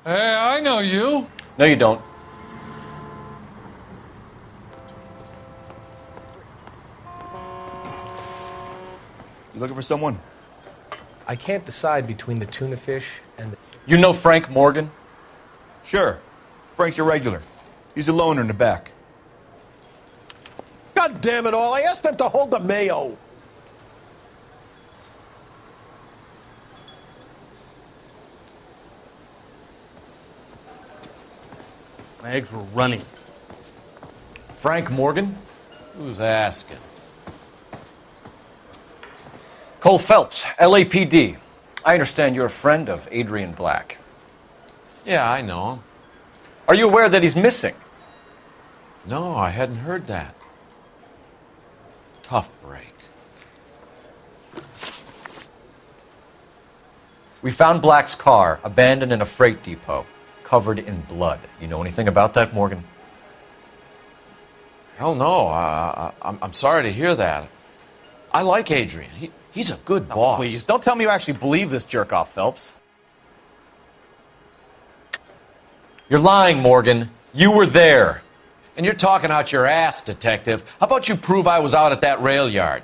Hey, I know you. No, you don't. You looking for someone? I can't decide between the tuna fish and the... You know Frank Morgan? Sure. Frank's your regular. He's a loner in the back. God damn it all, I asked them to hold the mayo. My eggs were running. Frank Morgan? Who's asking? Cole Phelps, LAPD. I understand you're a friend of Adrian Black. Yeah, I know him. Are you aware that he's missing? No, I hadn't heard that. Tough break. We found Black's car abandoned in a freight depot, covered in blood. You know anything about that, Morgan? Hell no. I'm sorry to hear that. I like Adrian. He's a good boss. Please, don't tell me you actually believe this jerk-off, Phelps. You're lying, Morgan. You were there. And you're talking out your ass, detective. How about you prove I was out at that rail yard?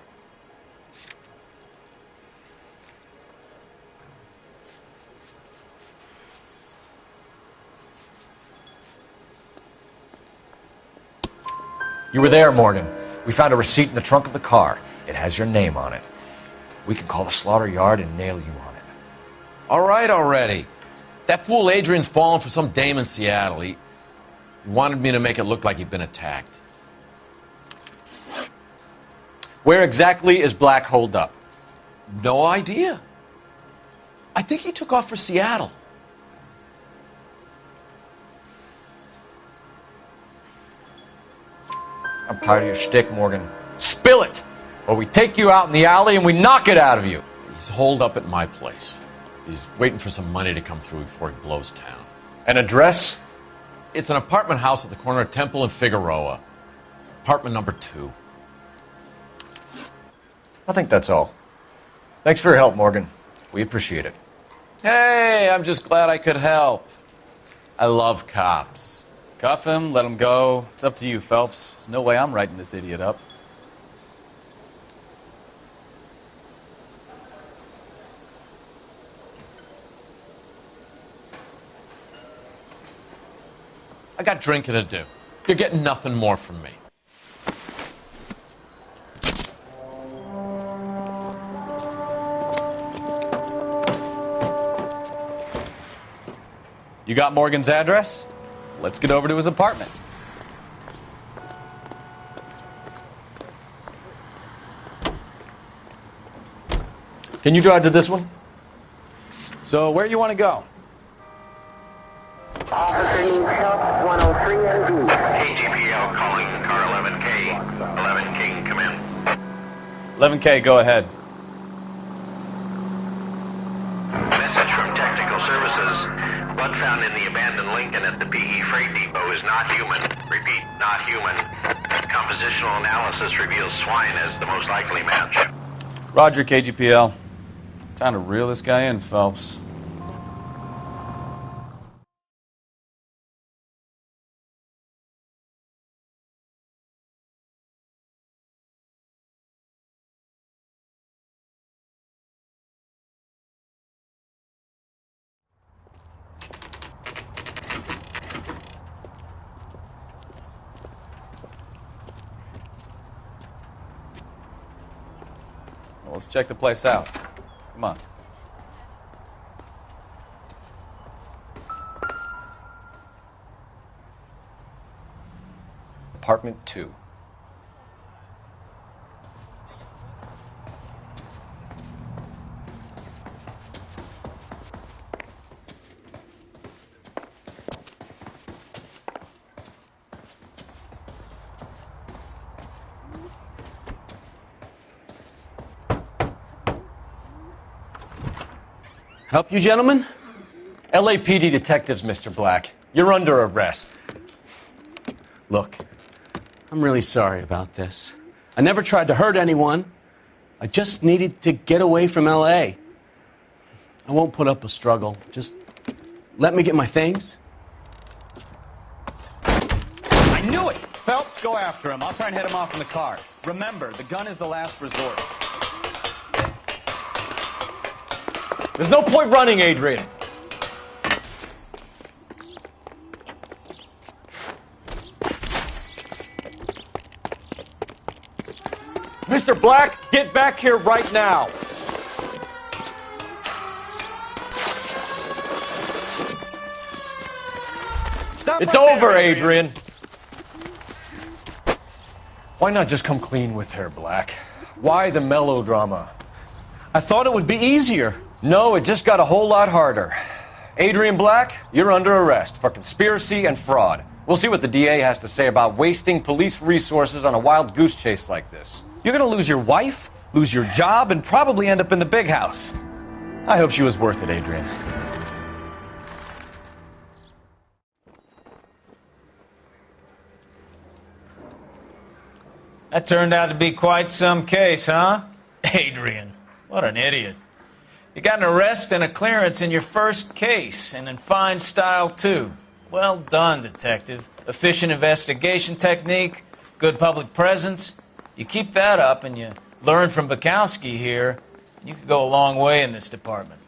You were there, Morgan. We found a receipt in the trunk of the car. It has your name on it. We can call the slaughter yard and nail you on it. All right already. That fool Adrian's fallen for some dame in Seattle. He wanted me to make it look like he'd been attacked. Where exactly is Black holed up? No idea. I think he took off for Seattle. I'm tired of your shtick, Morgan. Spill it! Or we take you out in the alley and we knock it out of you. He's holed up at my place. He's waiting for some money to come through before he blows town. An address? It's an apartment house at the corner of Temple and Figueroa. Apartment number 2. I think that's all. Thanks for your help, Morgan. We appreciate it. Hey, I'm just glad I could help. I love cops. Cuff him, let him go. It's up to you, Phelps. There's no way I'm writing this idiot up. I got drinking to do. You're getting nothing more from me. You got Morgan's address? Let's get over to his apartment. Can you drive to this one? So, where you want to go? Officer needs help, 103 MD. KGPL calling car 11K. 11K, come in. 11K, go ahead. Message from Technical Services. Blood found in the abandoned Lincoln at the PE Freight Depot is not human. Repeat, not human. Compositional analysis reveals swine as the most likely match. Roger, KGPL. Time to reel this guy in, Phelps. Well, let's check the place out. Come on. Apartment 2. Help you, gentlemen? LAPD detectives, Mr. Black. You're under arrest. Look, I'm really sorry about this. I never tried to hurt anyone. I just needed to get away from L.A. I won't put up a struggle. Just let me get my things? I knew it! Phelps, go after him. I'll try and head him off in the car. Remember, the gun is the last resort. There's no point running, Adrian. Mr. Black, get back here right now. Stop! It's over, Adrian. Why not just come clean with her, Black? Why the melodrama? I thought it would be easier. No, it just got a whole lot harder. Adrian Black, you're under arrest for conspiracy and fraud. We'll see what the DA has to say about wasting police resources on a wild goose chase like this. You're gonna lose your wife, lose your job, and probably end up in the big house. I hope she was worth it, Adrian. That turned out to be quite some case, huh? Adrian, what an idiot. You got an arrest and a clearance in your first case, and in fine style, too. Well done, detective. Efficient investigation technique, good public presence. You keep that up and you learn from Bukowski here, you could go a long way in this department.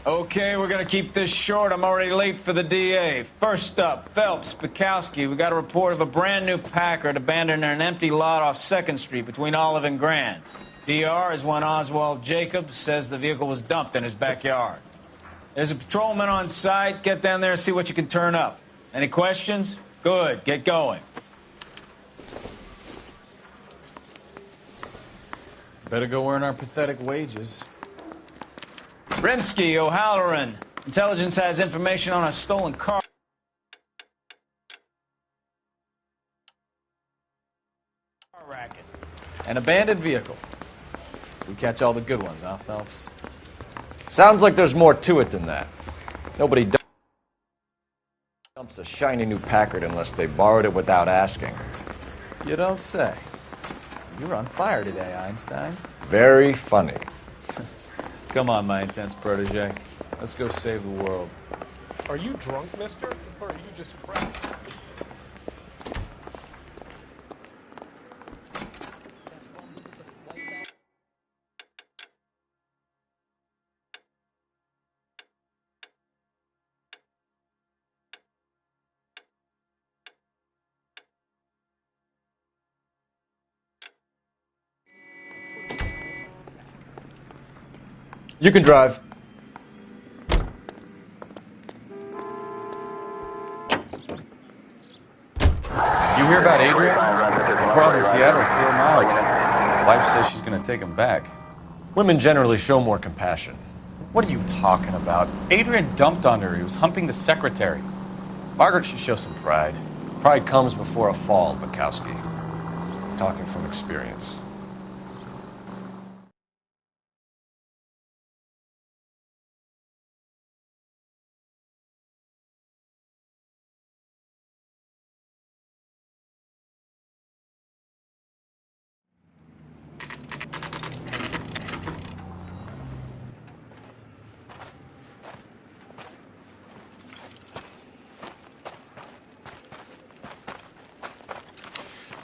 Okay, we're gonna keep this short. I'm already late for the DA. First up, Phelps, Bukowski. We got a report of a brand new Packard abandoned in an empty lot off 2nd Street between Olive and Grand. DR is one Oswald Jacobs says the vehicle was dumped in his backyard. There's a patrolman on site. Get down there and see what you can turn up. Any questions? Good, get going. Better go earn our pathetic wages. Rimsky, O'Halloran. Intelligence has information on a stolen car racket. An abandoned vehicle. We catch all the good ones, huh, Phelps? Sounds like there's more to it than that. Nobody dumps a shiny new Packard unless they borrowed it without asking. You don't say. You're on fire today, Einstein. Very funny. Come on, my intense protege. Let's go save the world. Are you drunk, mister? Or are you just cracked? You can drive. You hear about Adrian? The problem in Seattle threw him out. Wife says she's going to take him back. Women generally show more compassion. What are you talking about? Adrian dumped on her. He was humping the secretary. Margaret should show some pride. Pride comes before a fall, Bukowski. Talking from experience.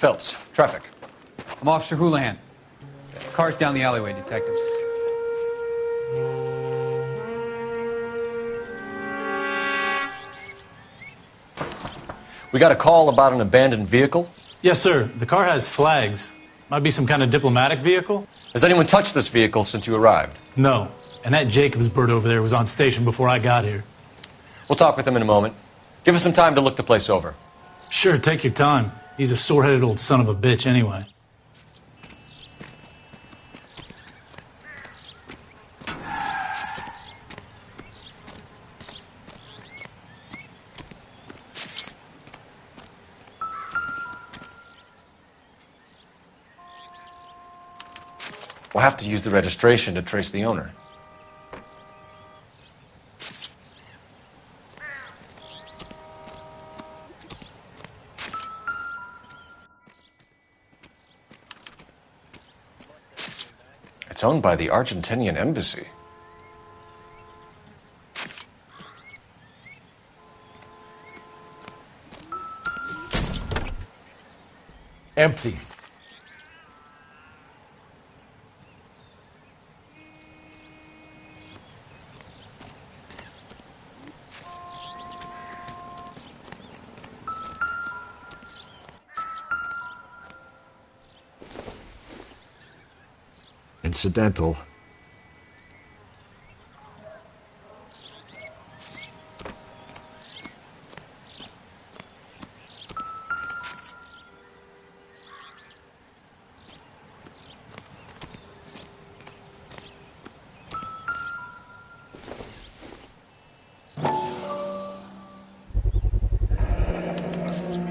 Phelps, traffic. I'm Officer Houlihan. Car's down the alleyway, detectives. We got a call about an abandoned vehicle. Yes, sir. The car has flags. Might be some kind of diplomatic vehicle. Has anyone touched this vehicle since you arrived? No. And that Jacobs bird over there was on station before I got here. We'll talk with him in a moment. Give us some time to look the place over. Sure, take your time. He's a sore-headed old son of a bitch anyway. We'll have to use the registration to trace the owner. It's owned by the Argentinian embassy. Empty. Incidental.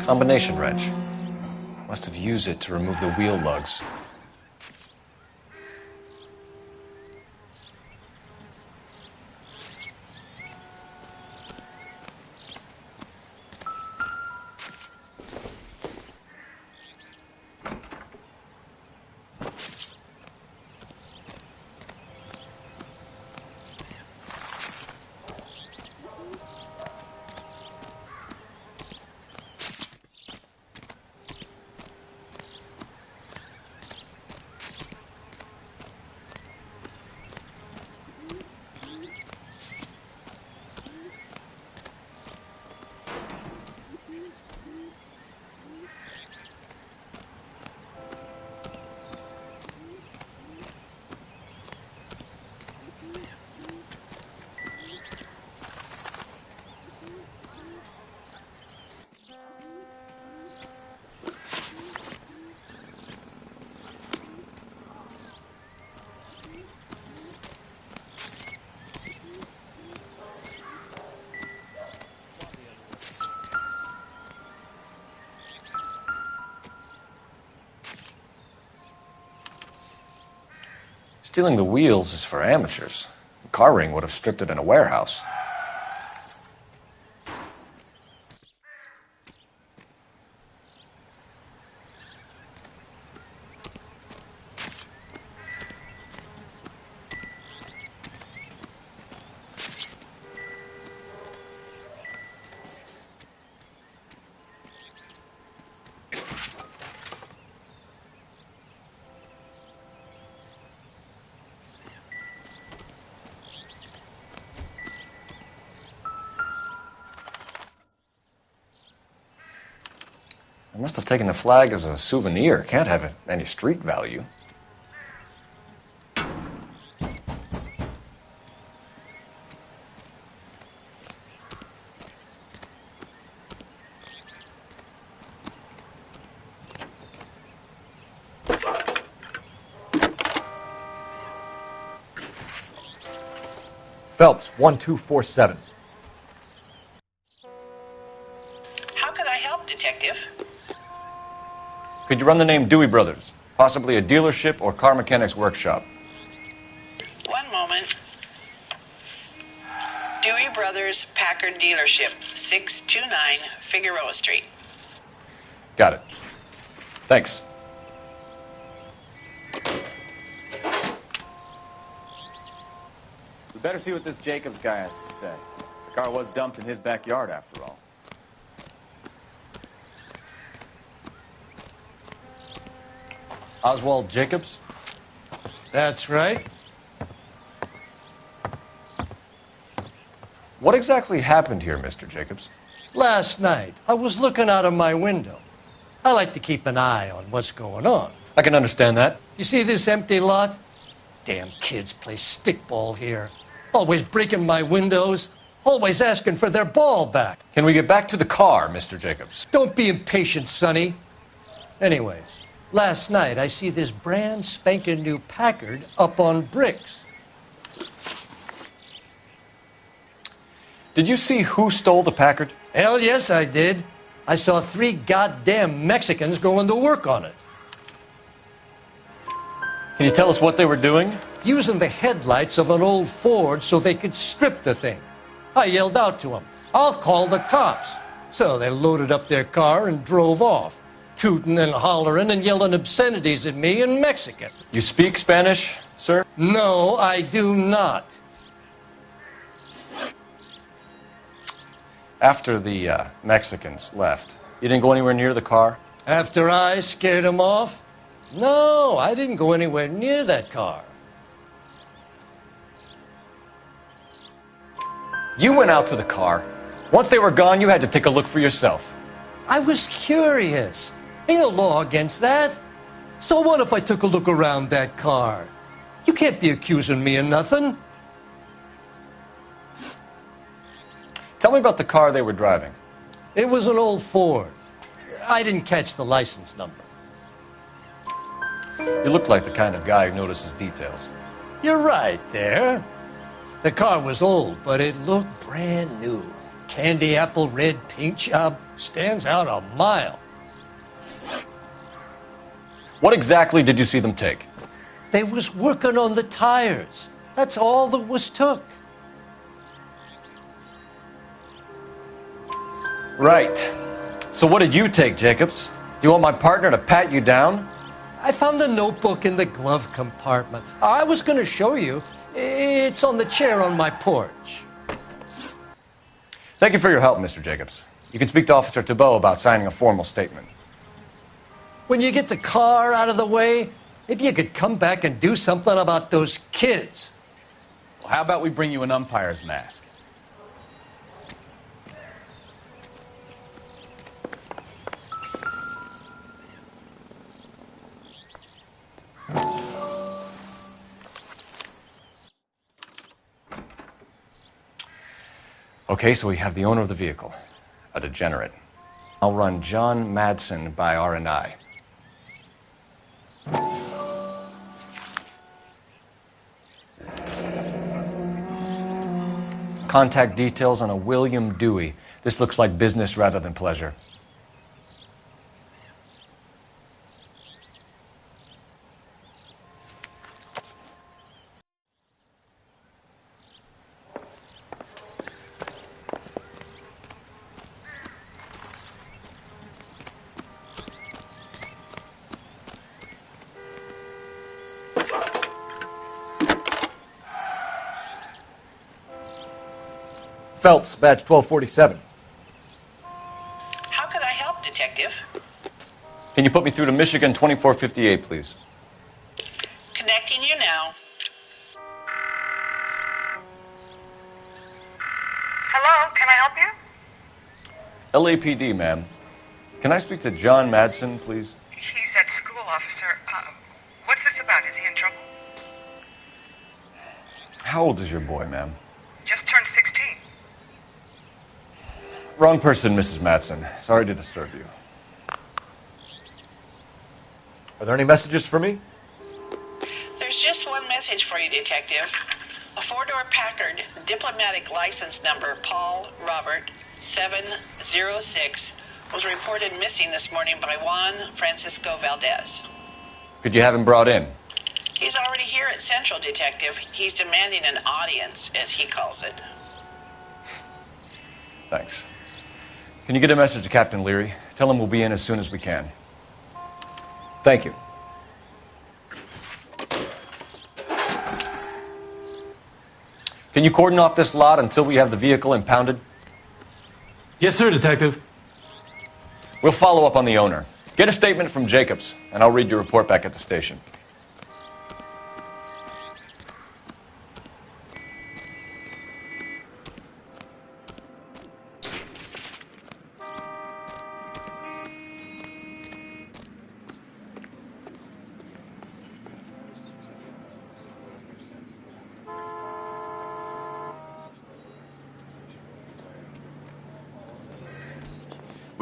Combination wrench. Must have used it to remove the wheel lugs. Stealing the wheels is for amateurs. A car ring would have stripped it in a warehouse. I must have taken the flag as a souvenir. Can't have any street value. Phelps, 1247. How can I help, Detective? Could you run the name Dewey Brothers? Possibly a dealership or car mechanics workshop. One moment. Dewey Brothers Packard Dealership, 629 Figueroa Street. Got it. Thanks. We better see what this Jacobs guy has to say. The car was dumped in his backyard, after all. Oswald Jacobs? That's right. What exactly happened here, Mr. Jacobs? Last night, I was looking out of my window. I like to keep an eye on what's going on. I can understand that. You see this empty lot? Damn kids play stickball here. Always breaking my windows. Always asking for their ball back. Can we get back to the car, Mr. Jacobs? Don't be impatient, Sonny. Anyways, last night I see this brand spanking new Packard up on bricks. Did you see who stole the Packard? Hell yes, I did. I saw 3 goddamn Mexicans going to work on it. Can you tell us what they were doing? Using the headlights of an old Ford so they could strip the thing. I yelled out to them, "I'll call the cops." So they loaded up their car and drove off, tooting and hollering and yelling obscenities at me in Mexican. You speak Spanish, sir? No, I do not. After the Mexicans left, you didn't go anywhere near the car? After I scared them off? No, I didn't go anywhere near that car. You went out to the car. Once they were gone, you had to take a look for yourself. I was curious. Ain't no law against that. So what if I took a look around that car? You can't be accusing me of nothing. Tell me about the car they were driving. It was an old Ford. I didn't catch the license number. You look like the kind of guy who notices details. You're right there. The car was old, but it looked brand new. Candy apple red paint job stands out a mile. What exactly did you see them take? They was working on the tires. That's all that was took. Right. So what did you take, Jacobs? Do you want my partner to pat you down? I found a notebook in the glove compartment. I was going to show you. It's on the chair on my porch. Thank you for your help, Mr. Jacobs. You can speak to Officer Thibault about signing a formal statement. When you get the car out of the way, maybe you could come back and do something about those kids. Well, how about we bring you an umpire's mask? Okay, so we have the owner of the vehicle, a degenerate. I'll run John Madsen by R&I. Contact details on a William Dewey. This looks like business rather than pleasure. Phelps, badge 1247. How could I help, Detective? Can you put me through to Michigan 2458, please? Connecting you now. Hello, can I help you? LAPD, ma'am. Can I speak to John Madsen, please? He's at school, officer. What's this about? Is he in trouble? How old is your boy, ma'am? Just turned 16. Wrong person, Mrs. Madsen. Sorry to disturb you. Are there any messages for me? There's just one message for you, Detective. A 4-door Packard, diplomatic license number Paul Robert 706, was reported missing this morning by Juan Francisco Valdez. Could you have him brought in? He's already here at Central, Detective. He's demanding an audience, as he calls it. Thanks. Can you get a message to Captain Leary? Tell him we'll be in as soon as we can. Thank you. Can you cordon off this lot until we have the vehicle impounded? Yes, sir, Detective. We'll follow up on the owner. Get a statement from Jacobs, and I'll read your report back at the station.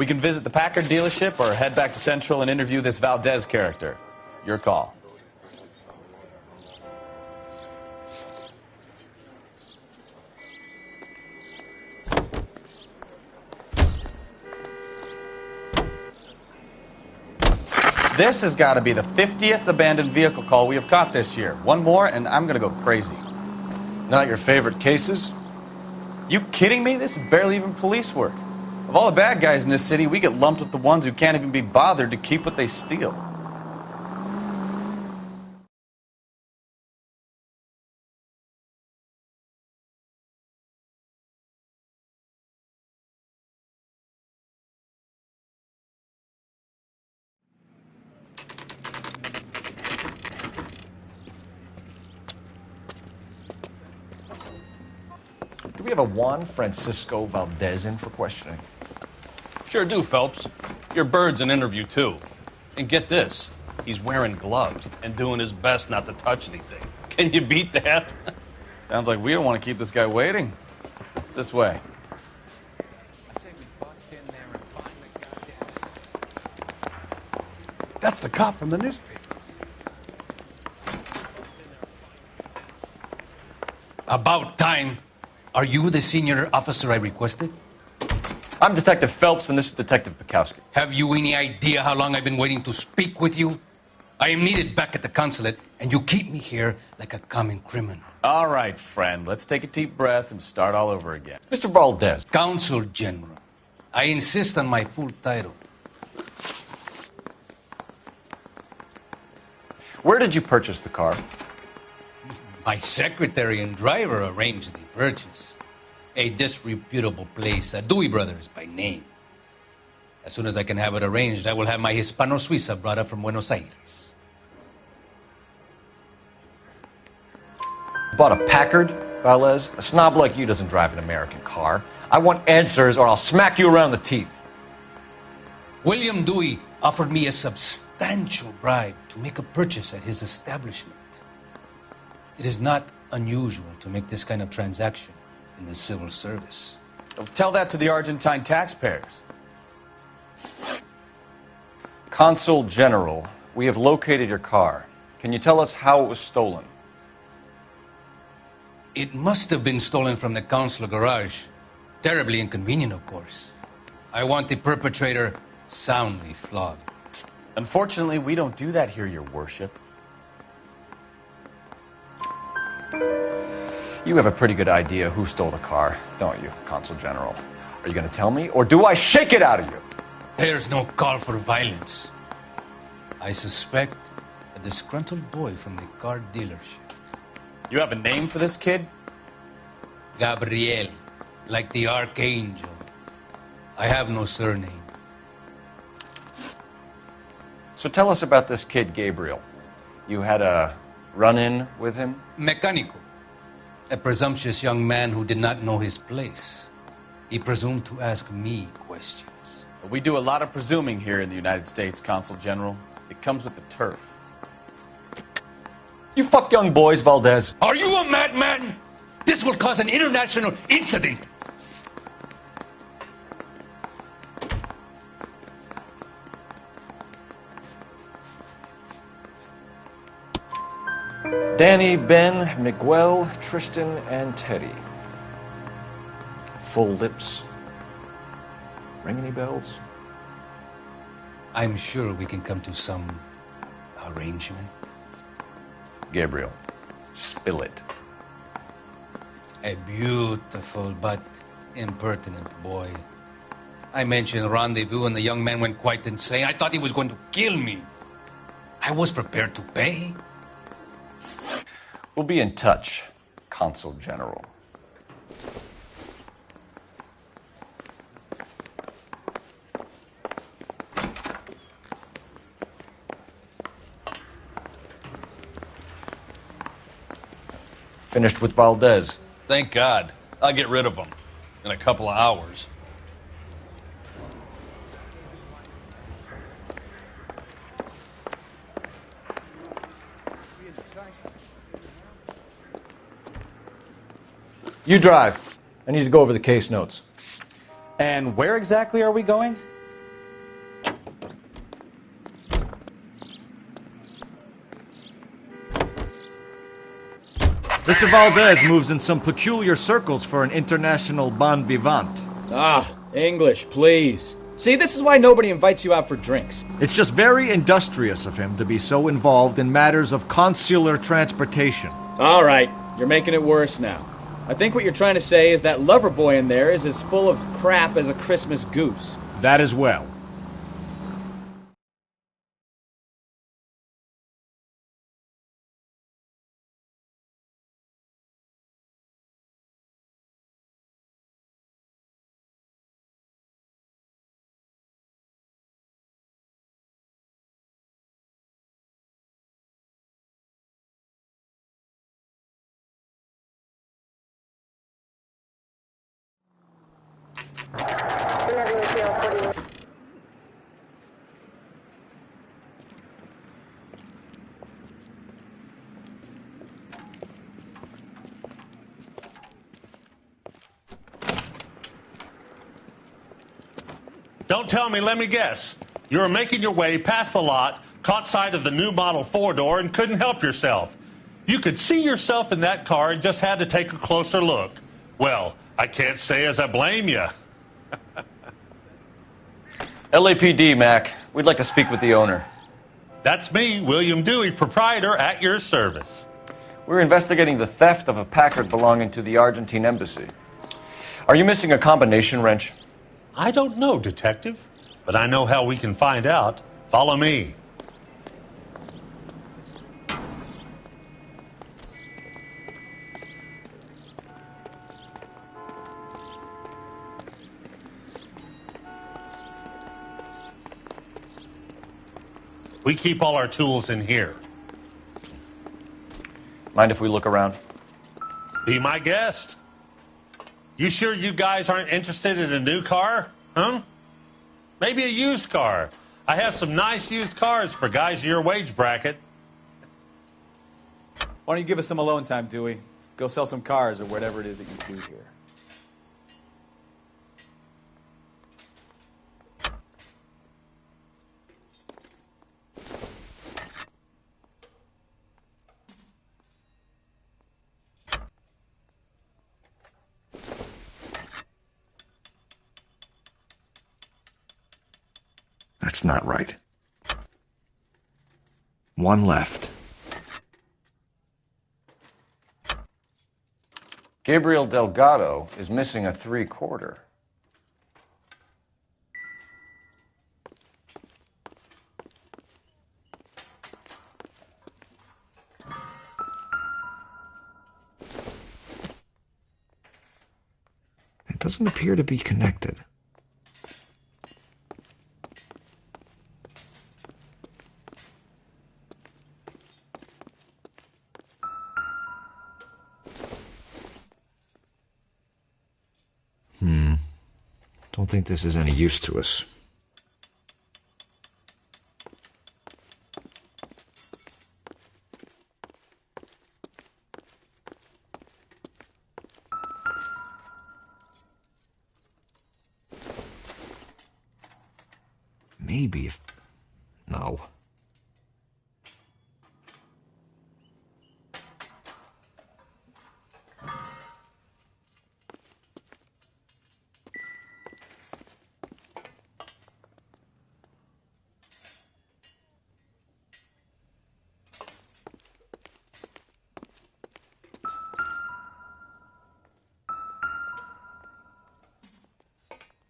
We can visit the Packard dealership or head back to Central and interview this Valdez character. Your call. This has got to be the 50th abandoned vehicle call we have caught this year. One more, and I'm going to go crazy. Not your favorite cases? You kidding me? This is barely even police work. Of all the bad guys in this city, we get lumped with the ones who can't even be bothered to keep what they steal. Do we have a Juan Francisco Valdez in for questioning? Sure do, Phelps. Your bird's an interview, too. And get this, he's wearing gloves and doing his best not to touch anything. Can you beat that? Sounds like we don't want to keep this guy waiting. It's this way. I say we bust in there and find the goddamn... That's the cop from the newspaper. About time. Are you the senior officer I requested? I'm Detective Phelps, and this is Detective Bukowski. Have you any idea how long I've been waiting to speak with you? I am needed back at the consulate, and you keep me here like a common criminal. All right, friend. Let's take a deep breath and start all over again. Mr. Valdez. Consul General. I insist on my full title. Where did you purchase the car? My secretary and driver arranged the purchase. A disreputable place, Dewey Brothers by name. As soon as I can have it arranged, I will have my Hispano Suiza brought up from Buenos Aires. Bought a Packard, Valdez? A snob like you doesn't drive an American car. I want answers or I'll smack you around the teeth. William Dewey offered me a substantial bribe to make a purchase at his establishment. It is not unusual to make this kind of transaction in the civil service. Tell that to the Argentine taxpayers. Consul General, we have located your car. Can you tell us how it was stolen? It must have been stolen from the consular garage. Terribly inconvenient, of course. I want the perpetrator soundly flogged. Unfortunately, we don't do that here, Your Worship. You have a pretty good idea who stole the car, don't you, Consul General? Are you going to tell me, or do I shake it out of you? There's no call for violence. I suspect a disgruntled boy from the car dealership. You have a name for this kid? Gabriel, like the archangel. I have no surname. So tell us about this kid, Gabriel. You had a run-in with him? Mecánico. A presumptuous young man who did not know his place. He presumed to ask me questions. We do a lot of presuming here in the United States, Consul General. It comes with the turf. You fuck young boys, Valdez. Are you a madman? This will cause an international incident. Danny, Ben, Miguel, Tristan, and Teddy. Full lips. Ring any bells? I'm sure we can come to some arrangement. Gabriel, spill it. A beautiful but impertinent boy. I mentioned rendezvous and the young man went quite insane. I thought he was going to kill me. I was prepared to pay. We'll be in touch, Consul General. Finished with Valdez. Thank God. I'll get rid of him in a couple of hours. You drive. I need to go over the case notes. And where exactly are we going? Mr. Valdez moves in some peculiar circles for an international bon vivant. Ah, English, please. See, this is why nobody invites you out for drinks. It's just very industrious of him to be so involved in matters of consular transportation. All right, you're making it worse now. I think what you're trying to say is that lover boy in there is as full of crap as a Christmas goose. That as well. Don't tell me, let me guess. You were making your way past the lot, caught sight of the new model four-door, and couldn't help yourself. You could see yourself in that car and just had to take a closer look. Well, I can't say as I blame you. LAPD, Mac. We'd like to speak with the owner. That's me, William Dewey, proprietor, at your service. We're investigating the theft of a Packard belonging to the Argentine embassy. Are you missing a combination wrench? I don't know, Detective, but I know how we can find out. Follow me. We keep all our tools in here. Mind if we look around? Be my guest. You sure you guys aren't interested in a new car? Huh? Maybe a used car. I have some nice used cars for guys in your wage bracket. Why don't you give us some alone time, Dewey? Go sell some cars or whatever it is that you do here. That's not right. One left. Gabriel Delgado is missing a 3/4. It doesn't appear to be connected. Don't think this is any use to us. Maybe if... No.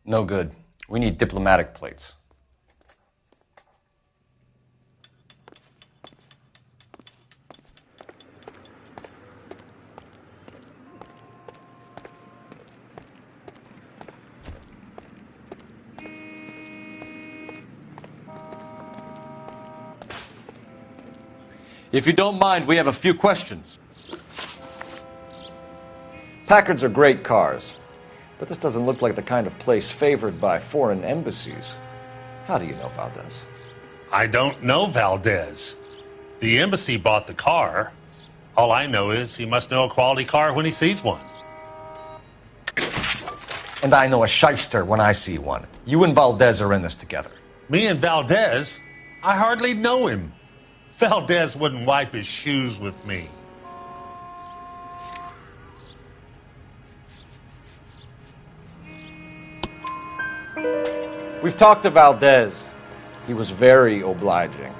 No good. We need diplomatic plates. If you don't mind, we have a few questions. Packards are great cars, but this doesn't look like the kind of place favored by foreign embassies. How do you know Valdez? I don't know Valdez. The embassy bought the car. All I know is he must know a quality car when he sees one. And I know a shyster when I see one. You and Valdez are in this together. Me and Valdez? I hardly know him. Valdez wouldn't wipe his shoes with me. We've talked to Valdez. He was very obliging.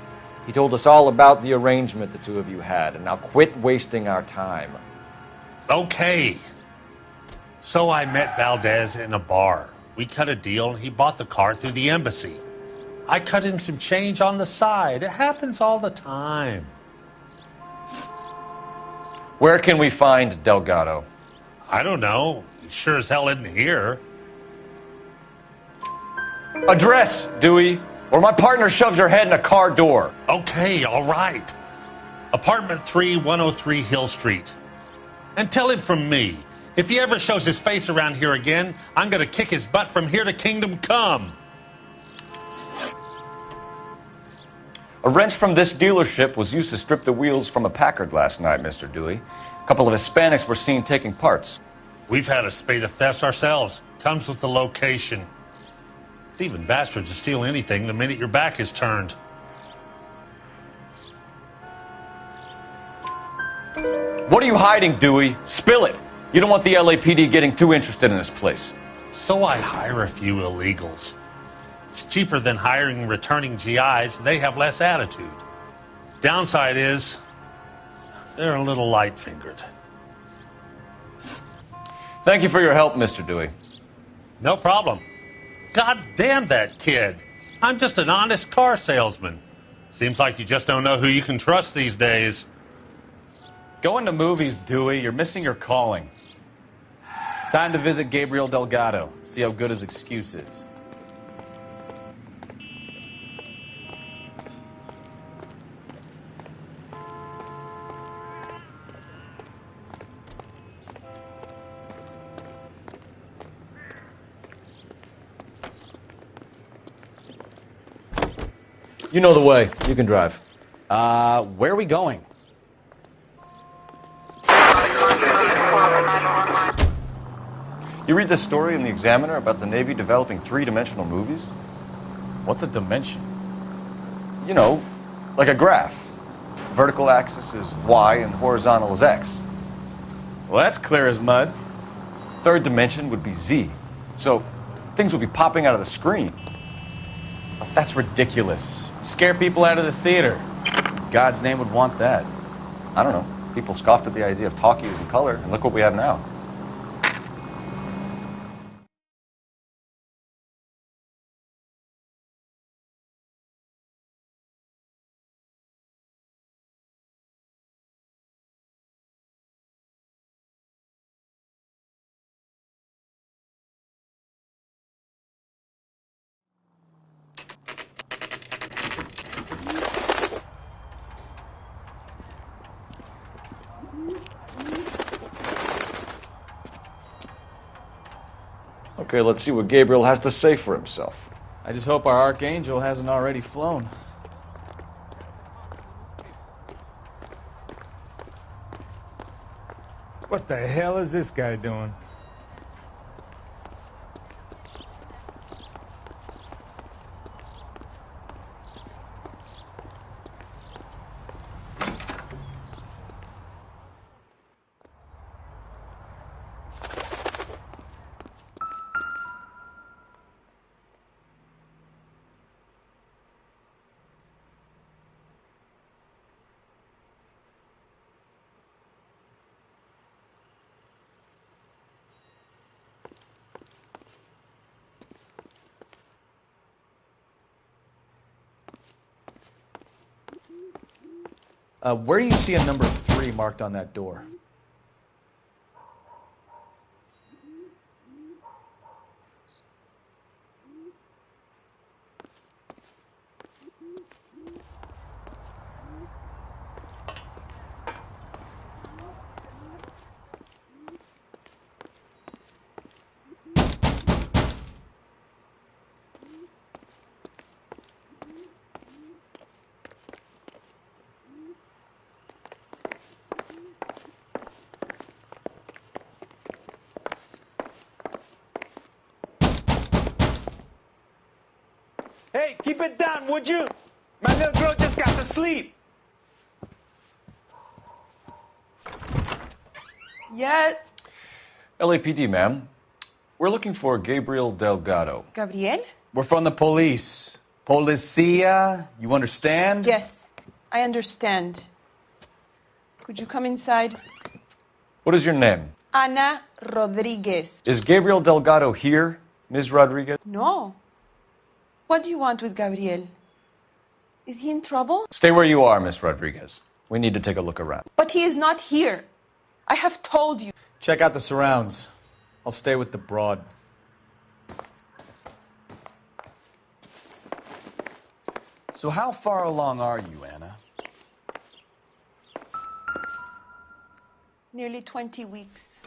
He told us all about the arrangement the two of you had, and now quit wasting our time. Okay. So I met Valdez in a bar. We cut a deal, and he bought the car through the embassy. I cut him some change on the side. It happens all the time. Where can we find Delgado? I don't know. He sure as hell isn't here. Address, Dewey, or my partner shoves your head in a car door. Okay, all right. Apartment 3, 103 Hill Street. And tell him from me, if he ever shows his face around here again, I'm going to kick his butt from here to Kingdom Come. A wrench from this dealership was used to strip the wheels from a Packard last night, Mr. Dewey. A couple of Hispanics were seen taking parts. We've had a spate of thefts ourselves. Comes with the location. Thieving bastards will steal anything the minute your back is turned. What are you hiding, Dewey? Spill it. You don't want the LAPD getting too interested in this place. So I hire a few illegals. It's cheaper than hiring returning GIs, and they have less attitude. Downside is, they're a little light-fingered. Thank you for your help, Mr. Dewey. No problem. God damn that kid. I'm just an honest car salesman. Seems like you just don't know who you can trust these days. Going to movies, Dewey. You're missing your calling. Time to visit Gabriel Delgado. See how good his excuse is. You know the way. You can drive. Where are we going? You read this story in the Examiner about the Navy developing three-dimensional movies? What's a dimension? You know, like a graph. Vertical axis is Y and horizontal is X. Well, that's clear as mud. Third dimension would be Z. So things would be popping out of the screen. That's ridiculous. Scare people out of the theater. God's name would want that. I don't know. People scoffed at the idea of talkies in color, and look what we have now. Okay, let's see what Gabriel has to say for himself. I just hope our Archangel hasn't already flown. What the hell is this guy doing? Where do you see a number 3 marked on that door? Hey, keep it down, would you? My little girl just got to sleep. Yet. LAPD, ma'am. We're looking for Gabriel Delgado. Gabriel? We're from the police. Policia, you understand? Yes, I understand. Could you come inside? What is your name? Ana Rodriguez. Is Gabriel Delgado here, Ms. Rodriguez? No. What do you want with Gabriel? Is he in trouble? Stay where you are, Miss Rodriguez. We need to take a look around. But he is not here. I have told you. Check out the surrounds. I'll stay with the broad. So how far along are you, Anna? Nearly 20 weeks.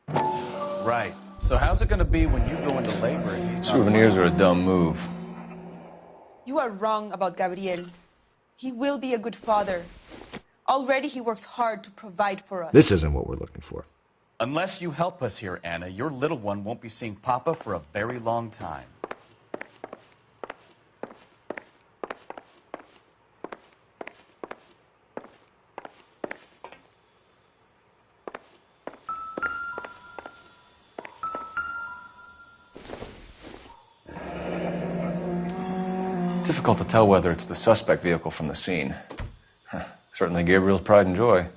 Right. So how's it going to be when you go into labor and he's not Souvenirs around? are a dumb move. You are wrong about Gabriel. He will be a good father. Already he works hard to provide for us. This isn't what we're looking for. Unless you help us here, Anna, your little one won't be seeing Papa for a very long time. Difficult to tell whether it's the suspect vehicle from the scene. Certainly Gabriel's pride and joy.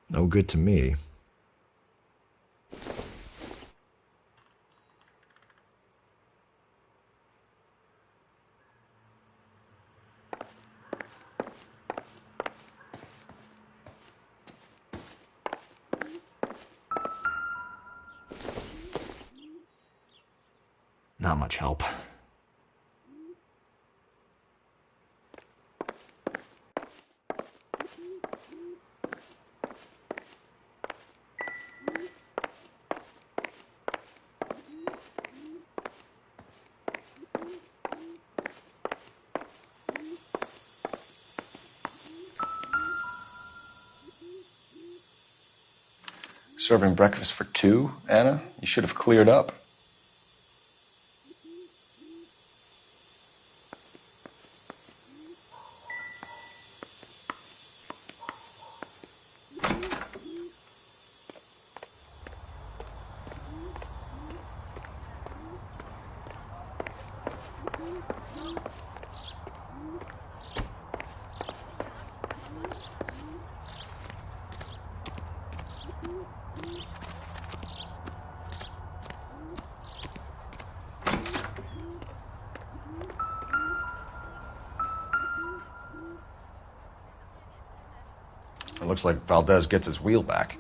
No good to me. Not much help. Serving breakfast for two, Anna? You should have cleared up. It looks like Valdez gets his wheel back.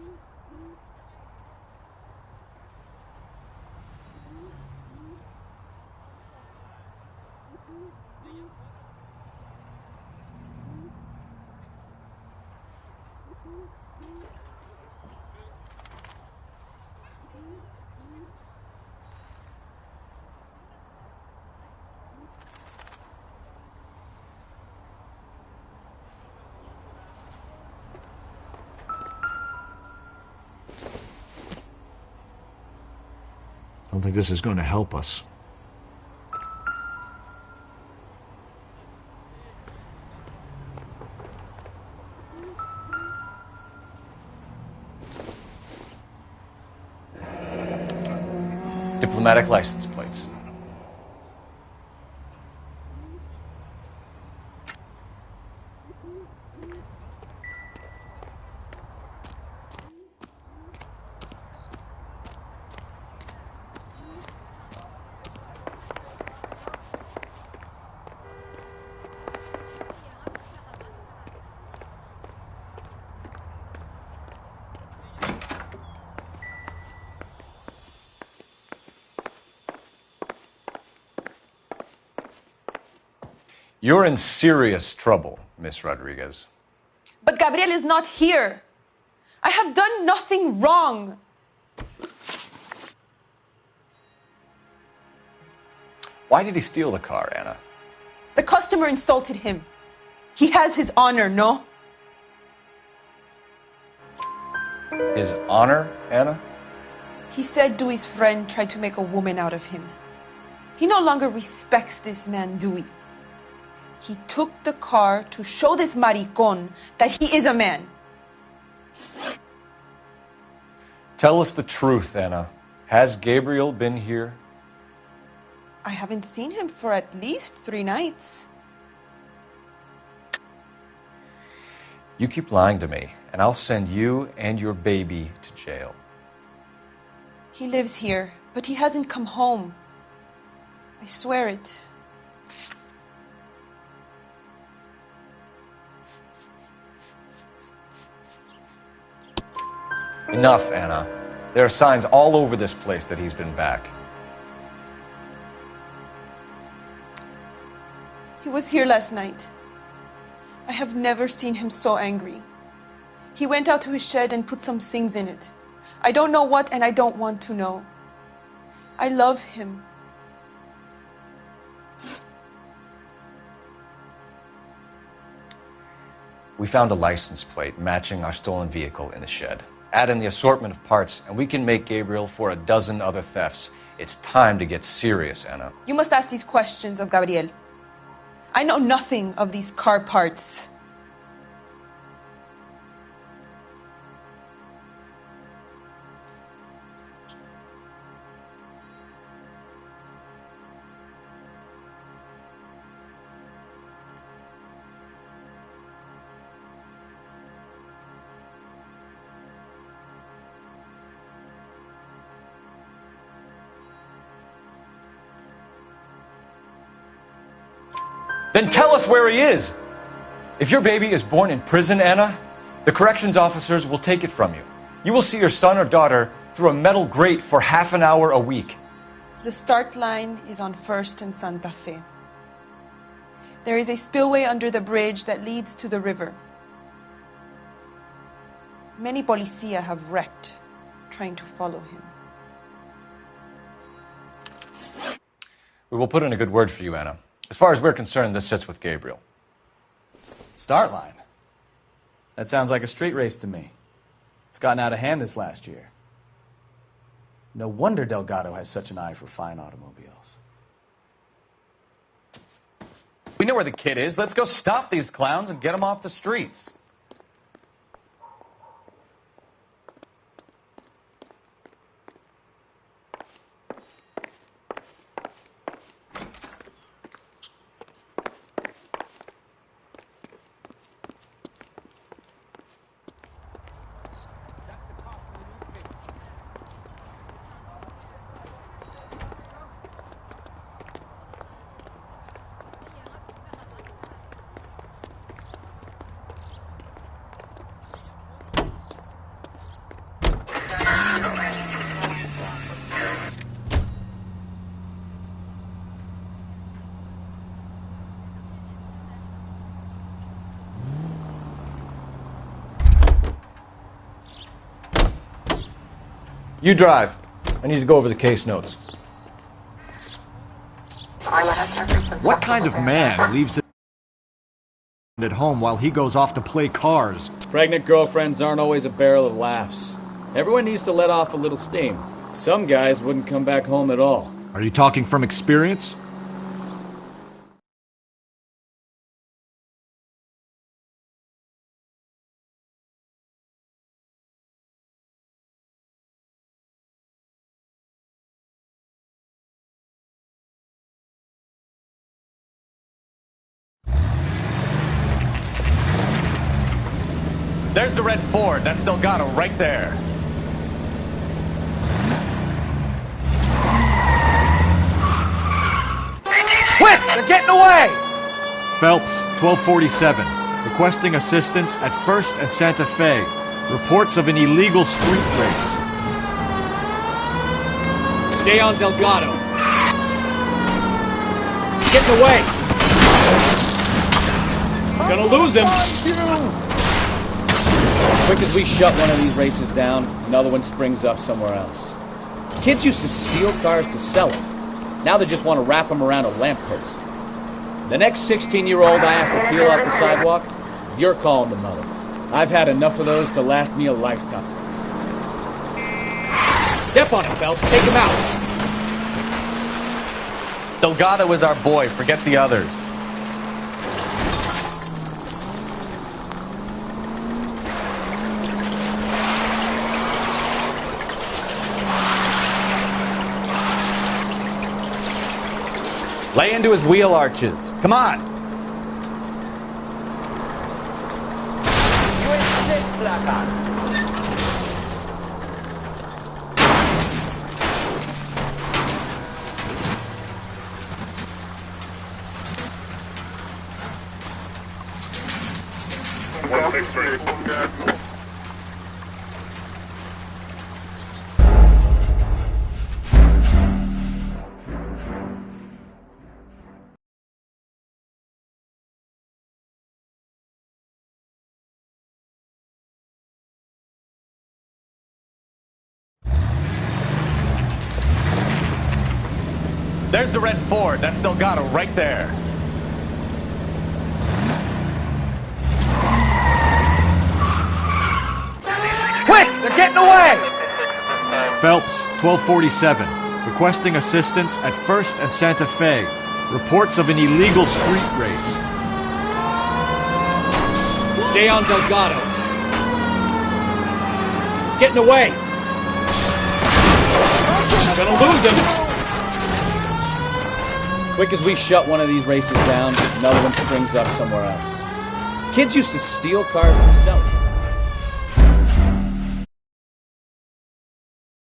I don't think this is going to help us. Diplomatic license plates. You're in serious trouble, Miss Rodriguez. But Gabriel is not here. I have done nothing wrong. Why did he steal the car, Anna? The customer insulted him. He has his honor, no? His honor, Anna? He said Dewey's friend tried to make a woman out of him. He no longer respects this man, Dewey. He took the car to show this maricón that he is a man. Tell us the truth, Anna. Has Gabriel been here? I haven't seen him for at least 3 nights. You keep lying to me, and I'll send you and your baby to jail. He lives here, but he hasn't come home. I swear it. Enough, Anna. There are signs all over this place that he's been back. He was here last night. I have never seen him so angry. He went out to his shed and put some things in it. I don't know what, and I don't want to know. I love him. We found a license plate matching our stolen vehicle in the shed. Add in the assortment of parts, and we can make Gabriel for a dozen other thefts. It's time to get serious, Anna. You must ask these questions of Gabriel. I know nothing of these car parts. Then tell us where he is. If your baby is born in prison, Anna, the corrections officers will take it from you. You will see your son or daughter through a metal grate for half an hour a week. The start line is on 1st and Santa Fe. There is a spillway under the bridge that leads to the river. Many policia have wrecked trying to follow him. We will put in a good word for you, Anna. As far as we're concerned, this sits with Gabriel. Start line? That sounds like a street race to me. It's gotten out of hand this last year. No wonder Delgado has such an eye for fine automobiles. We know where the kid is. Let's go stop these clowns and get them off the streets. You drive. I need to go over the case notes. What kind of man leaves it at home while he goes off to play cars? Pregnant girlfriends aren't always a barrel of laughs. Everyone needs to let off a little steam. Some guys wouldn't come back home at all. Are you talking from experience? There's the red Ford. That's Delgado right there. Quick! They're getting away! Phelps, 1247. Requesting assistance at 1st and Santa Fe. Reports of an illegal street race. Stay on Delgado. Getting away! Gonna lose him! As quick as we shut one of these races down, another one springs up somewhere else. Kids used to steal cars to sell them. Now they just want to wrap them around a lamppost. The next 16-year-old I have to peel off the sidewalk, you're calling the mother. I've had enough of those to last me a lifetime. Step on it, Phelps. Take him out. Delgado is our boy. Forget the others. Lay into his wheel arches. Come on. There's the red Ford. That's Delgado right there. Quick! They're getting away! Phelps, 1247. Requesting assistance at 1st and Santa Fe. Reports of an illegal street race. Stay on Delgado. He's getting away. Gonna lose him. Quick as we shut one of these races down, another one springs up somewhere else. Kids used to steal cars to sell them.